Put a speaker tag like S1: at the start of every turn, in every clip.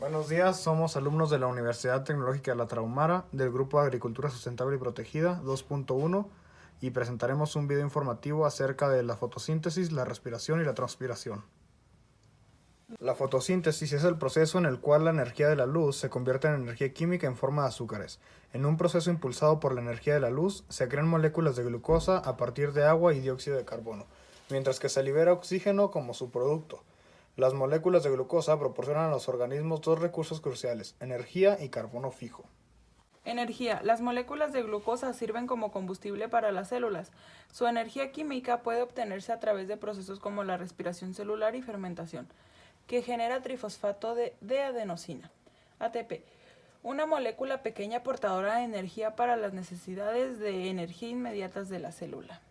S1: Buenos días, somos alumnos de la Universidad Tecnológica de La Tarahumara del Grupo de Agricultura Sustentable y Protegida 2.1 y presentaremos un video informativo acerca de la fotosíntesis, la respiración y la transpiración. La fotosíntesis es el proceso en el cual la energía de la luz se convierte en energía química en forma de azúcares. En un proceso impulsado por la energía de la luz, se crean moléculas de glucosa a partir de agua y dióxido de carbono, mientras que se libera oxígeno como subproducto. Las moléculas de glucosa proporcionan a los organismos dos recursos cruciales, energía y carbono fijo.
S2: Energía. Las moléculas de glucosa sirven como combustible para las células. Su energía química puede obtenerse a través de procesos como la respiración celular y fermentación, que genera trifosfato de adenosina, ATP, una molécula pequeña portadora de energía para las necesidades de energía inmediatas de la célula.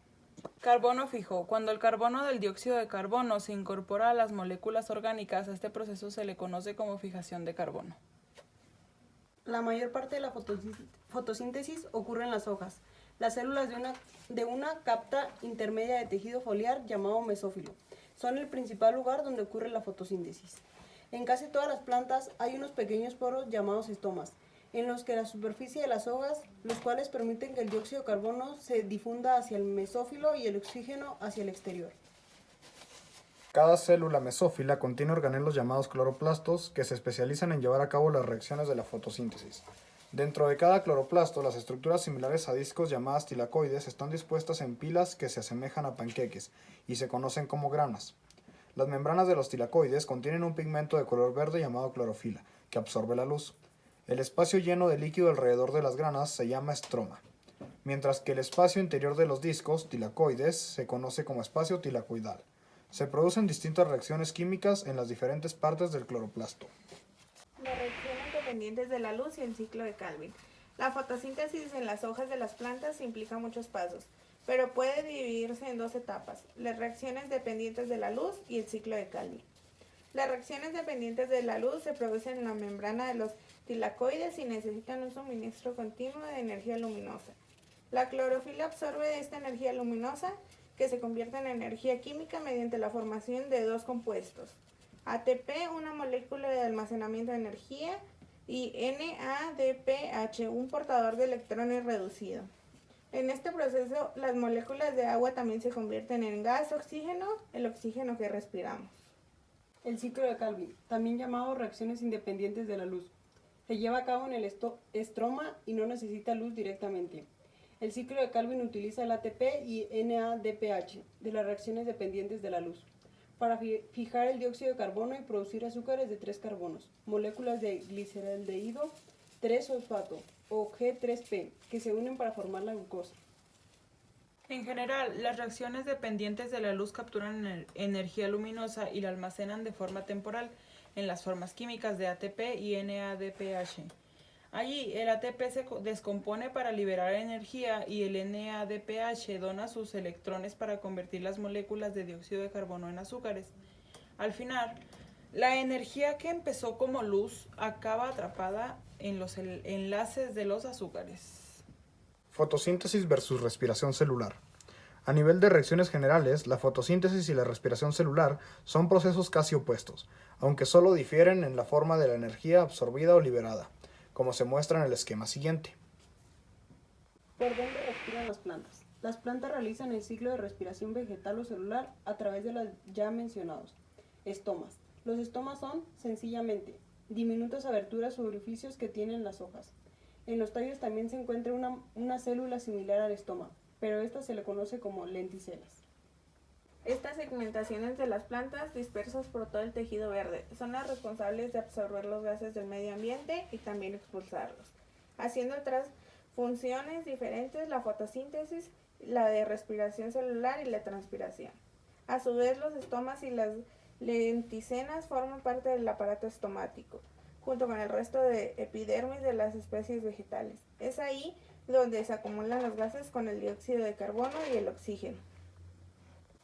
S2: Carbono fijo. Cuando el carbono del dióxido de carbono se incorpora a las moléculas orgánicas, a este proceso se le conoce como fijación de carbono.
S3: La mayor parte de la fotosíntesis ocurre en las hojas. Las células de una capta intermedia de tejido foliar llamado mesófilo son el principal lugar donde ocurre la fotosíntesis. En casi todas las plantas hay unos pequeños poros llamados estomas, en los que la superficie de las hojas, los cuales permiten que el dióxido de carbono se difunda hacia el mesófilo y el oxígeno hacia el exterior.
S1: Cada célula mesófila contiene organelos llamados cloroplastos que se especializan en llevar a cabo las reacciones de la fotosíntesis. Dentro de cada cloroplasto, las estructuras similares a discos llamadas tilacoides están dispuestas en pilas que se asemejan a panqueques y se conocen como granas. Las membranas de los tilacoides contienen un pigmento de color verde llamado clorofila, que absorbe la luz. El espacio lleno de líquido alrededor de las granas se llama estroma, mientras que el espacio interior de los discos tilacoides se conoce como espacio tilacoidal. Se producen distintas reacciones químicas en las diferentes partes del cloroplasto.
S4: Las reacciones dependientes de la luz y el ciclo de Calvin. La fotosíntesis en las hojas de las plantas implica muchos pasos, pero puede dividirse en dos etapas: las reacciones dependientes de la luz y el ciclo de Calvin. Las reacciones dependientes de la luz se producen en la membrana de los tilacoides y necesitan un suministro continuo de energía luminosa. La clorofila absorbe esta energía luminosa, que se convierte en energía química mediante la formación de dos compuestos: ATP, una molécula de almacenamiento de energía, y NADPH, un portador de electrones reducido. En este proceso, las moléculas de agua también se convierten en gas oxígeno, el oxígeno que respiramos.
S3: El ciclo de Calvin, también llamado reacciones independientes de la luz, se lleva a cabo en el estroma y no necesita luz directamente. El ciclo de Calvin utiliza el ATP y NADPH de las reacciones dependientes de la luz para fijar el dióxido de carbono y producir azúcares de 3 carbonos, moléculas de gliceraldehído 3-fosfato o G3P, que se unen para formar la glucosa.
S2: En general, las reacciones dependientes de la luz capturan energía luminosa y la almacenan de forma temporal en las formas químicas de ATP y NADPH. Allí, el ATP se descompone para liberar energía y el NADPH dona sus electrones para convertir las moléculas de dióxido de carbono en azúcares. Al final, la energía que empezó como luz acaba atrapada en los enlaces de los azúcares.
S1: Fotosíntesis versus respiración celular. A nivel de reacciones generales, la fotosíntesis y la respiración celular son procesos casi opuestos, aunque solo difieren en la forma de la energía absorbida o liberada, como se muestra en el esquema siguiente.
S3: ¿Por dónde respiran las plantas? Las plantas realizan el ciclo de respiración vegetal o celular a través de los ya mencionados estomas. Los estomas son, sencillamente, diminutas aberturas o orificios que tienen las hojas. En los tallos también se encuentra una célula similar al estoma, pero esta se le conoce como lenticelas.
S4: Estas segmentaciones de las plantas dispersas por todo el tejido verde son las responsables de absorber los gases del medio ambiente y también expulsarlos, haciendo otras funciones diferentes: la fotosíntesis, la de respiración celular y la transpiración. A su vez, los estomas y las lenticelas forman parte del aparato estomático, junto con el resto de epidermis de las especies vegetales. Es ahí donde se acumulan los gases con el dióxido de carbono y el oxígeno.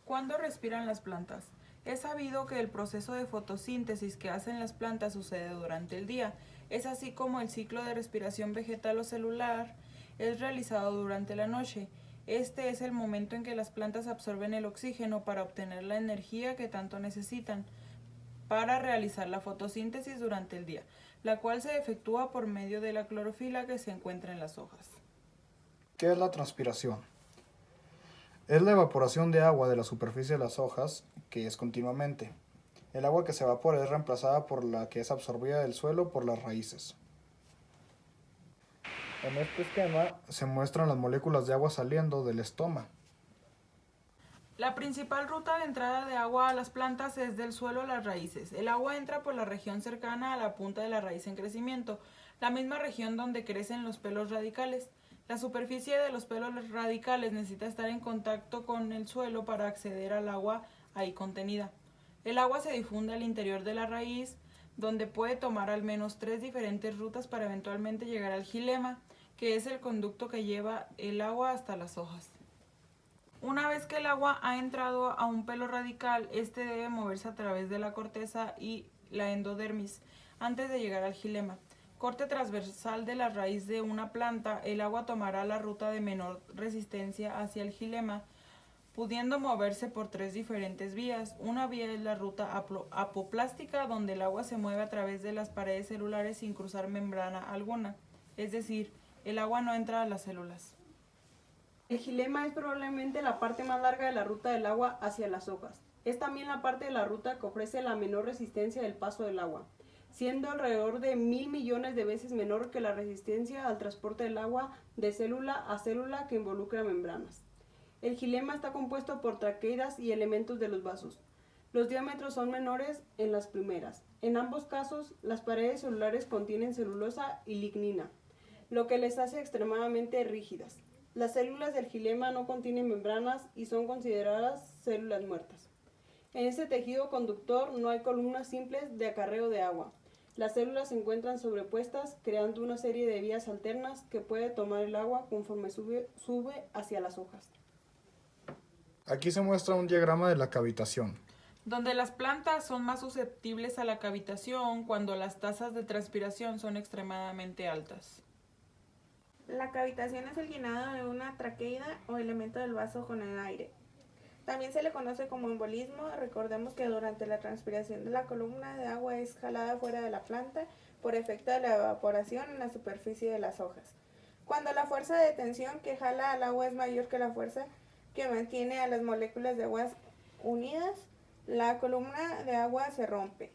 S2: ¿Cuándo respiran las plantas? Es sabido que el proceso de fotosíntesis que hacen las plantas sucede durante el día. Es así como el ciclo de respiración vegetal o celular es realizado durante la noche. Este es el momento en que las plantas absorben el oxígeno para obtener la energía que tanto necesitan. para realizar la fotosíntesis durante el día, la cual se efectúa por medio de la clorofila que se encuentra en las hojas.
S1: ¿Qué es la transpiración? Es la evaporación de agua de la superficie de las hojas, que es continuamente. El agua que se evapora es reemplazada por la que es absorbida del suelo por las raíces. En este esquema se muestran las moléculas de agua saliendo del estoma.
S2: La principal ruta de entrada de agua a las plantas es del suelo a las raíces. El agua entra por la región cercana a la punta de la raíz en crecimiento, la misma región donde crecen los pelos radicales. La superficie de los pelos radicales necesita estar en contacto con el suelo para acceder al agua ahí contenida. El agua se difunde al interior de la raíz, donde puede tomar al menos 3 diferentes rutas para eventualmente llegar al xilema, que es el conducto que lleva el agua hasta las hojas. Una vez que el agua ha entrado a un pelo radical, este debe moverse a través de la corteza y la endodermis antes de llegar al xilema. Corte transversal de la raíz de una planta, el agua tomará la ruta de menor resistencia hacia el xilema, pudiendo moverse por 3 diferentes vías. Una vía es la ruta apoplástica, donde el agua se mueve a través de las paredes celulares sin cruzar membrana alguna, es decir, el agua no entra a las células.
S3: El xilema es probablemente la parte más larga de la ruta del agua hacia las hojas. Es también la parte de la ruta que ofrece la menor resistencia del paso del agua, siendo alrededor de 1.000 millones de veces menor que la resistencia al transporte del agua de célula a célula que involucra membranas. El xilema está compuesto por traqueidas y elementos de los vasos. Los diámetros son menores en las primeras. En ambos casos, las paredes celulares contienen celulosa y lignina, lo que les hace extremadamente rígidas. Las células del xilema no contienen membranas y son consideradas células muertas. En este tejido conductor no hay columnas simples de acarreo de agua. Las células se encuentran sobrepuestas, creando una serie de vías alternas que puede tomar el agua conforme sube hacia las hojas.
S1: Aquí se muestra un diagrama de la cavitación.
S2: Donde las plantas son más susceptibles a la cavitación cuando las tasas de transpiración son extremadamente altas.
S4: La cavitación es el llenado de una traqueida o elemento del vaso con el aire. También se le conoce como embolismo. Recordemos que durante la transpiración de la columna de agua es jalada fuera de la planta por efecto de la evaporación en la superficie de las hojas. Cuando la fuerza de tensión que jala al agua es mayor que la fuerza que mantiene a las moléculas de agua unidas, la columna de agua se rompe.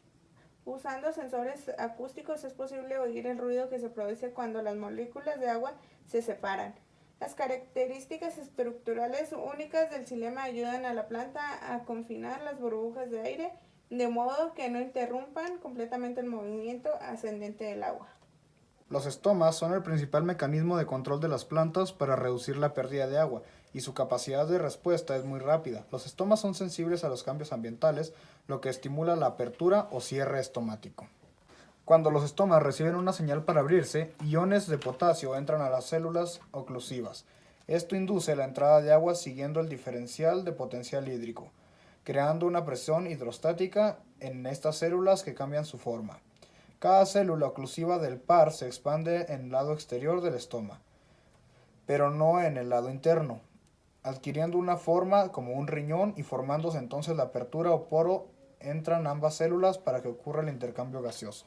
S4: Usando sensores acústicos es posible oír el ruido que se produce cuando las moléculas de agua se separan. Las características estructurales únicas del xilema ayudan a la planta a confinar las burbujas de aire de modo que no interrumpan completamente el movimiento ascendente del agua.
S1: Los estomas son el principal mecanismo de control de las plantas para reducir la pérdida de agua, y su capacidad de respuesta es muy rápida. Los estomas son sensibles a los cambios ambientales, lo que estimula la apertura o cierre estomático. Cuando los estomas reciben una señal para abrirse, iones de potasio entran a las células oclusivas. Esto induce la entrada de agua siguiendo el diferencial de potencial hídrico, creando una presión hidrostática en estas células que cambian su forma. Cada célula oclusiva del par se expande en el lado exterior del estoma, pero no en el lado interno, adquiriendo una forma como un riñón y formándose entonces la apertura o poro entran ambas células para que ocurra el intercambio gaseoso.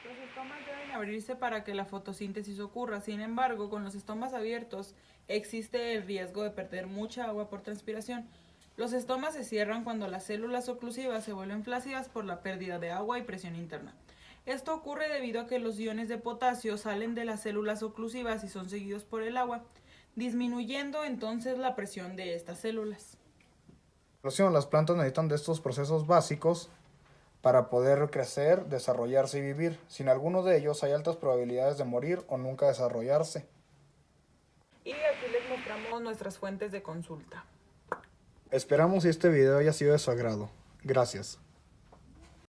S2: Los estomas deben abrirse para que la fotosíntesis ocurra. Sin embargo, con los estomas abiertos existe el riesgo de perder mucha agua por transpiración. Los estomas se cierran cuando las células oclusivas se vuelven flácidas por la pérdida de agua y presión interna. Esto ocurre debido a que los iones de potasio salen de las células oclusivas y son seguidos por el agua, disminuyendo entonces la presión de estas células.
S1: Las plantas necesitan de estos procesos básicos para poder crecer, desarrollarse y vivir. Sin alguno de ellos hay altas probabilidades de morir o nunca desarrollarse.
S2: Y aquí les mostramos nuestras fuentes de consulta.
S1: Esperamos que este video haya sido de su agrado. Gracias.